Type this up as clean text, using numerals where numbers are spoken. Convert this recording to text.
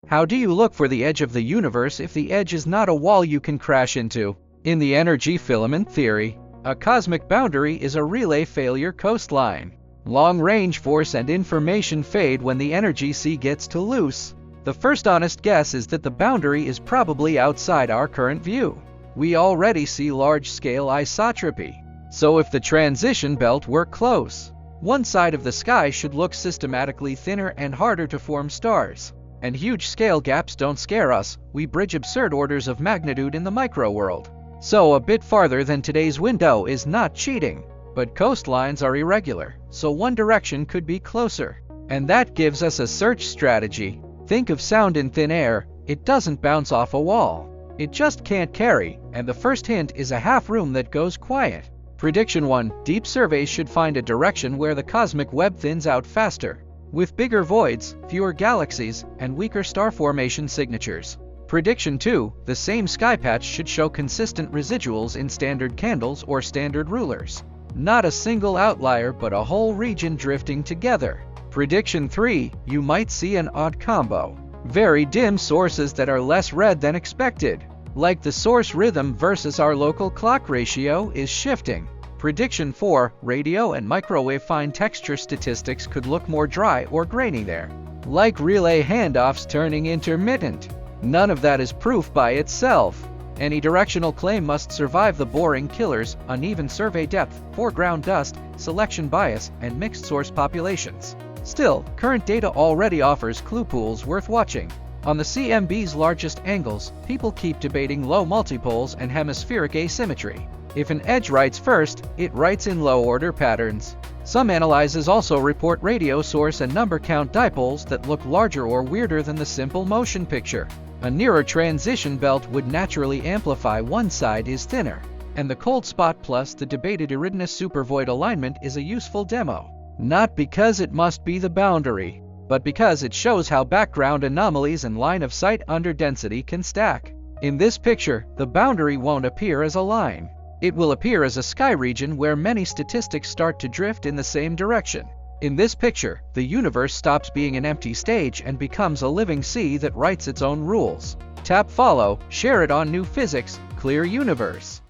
How do you look for the edge of the universe if the edge is not a wall you can crash into? In the energy filament theory, a cosmic boundary is a relay failure coastline. Long-range force and information fade when the energy sea gets too loose. The first honest guess is that the boundary is probably outside our current view. We already see large-scale isotropy. So if the transition belt were close, one side of the sky should look systematically thinner and harder to form stars. And huge scale gaps don't scare us, we bridge absurd orders of magnitude in the micro-world. So a bit farther than today's window is not cheating. But coastlines are irregular, so one direction could be closer. And that gives us a search strategy. Think of sound in thin air, it doesn't bounce off a wall. It just can't carry, and the first hint is a half room that goes quiet. Prediction 1. Deep surveys should find a direction where the cosmic web thins out faster, with bigger voids, fewer galaxies, and weaker star formation signatures. Prediction 2. The same sky patch should show consistent residuals in standard candles or standard rulers. Not a single outlier but a whole region drifting together. Prediction 3. You might see an odd combo. Very dim sources that are less red than expected. Like the source rhythm versus our local clock ratio is shifting. Prediction 4. Radio and microwave fine texture statistics could look more dry or grainy there. Like relay handoffs turning intermittent. None of that is proof by itself. Any directional claim must survive the boring killers, uneven survey depth, foreground dust, selection bias, and mixed source populations. Still, current data already offers clue pools worth watching. On the CMB's largest angles, people keep debating low multipoles and hemispheric asymmetry. If an edge writes first, it writes in low-order patterns. Some analyses also report radio source and number count dipoles that look larger or weirder than the simple motion picture. A nearer transition belt would naturally amplify one side is thinner, and the cold spot plus the debated iridinous supervoid alignment is a useful demo. Not because it must be the boundary, but because it shows how background anomalies and line of sight under density can stack. In this picture, the boundary won't appear as a line. It will appear as a sky region where many statistics start to drift in the same direction. In this picture, the universe stops being an empty stage and becomes a living sea that writes its own rules. Tap follow, share it on New Physics, Clear Universe.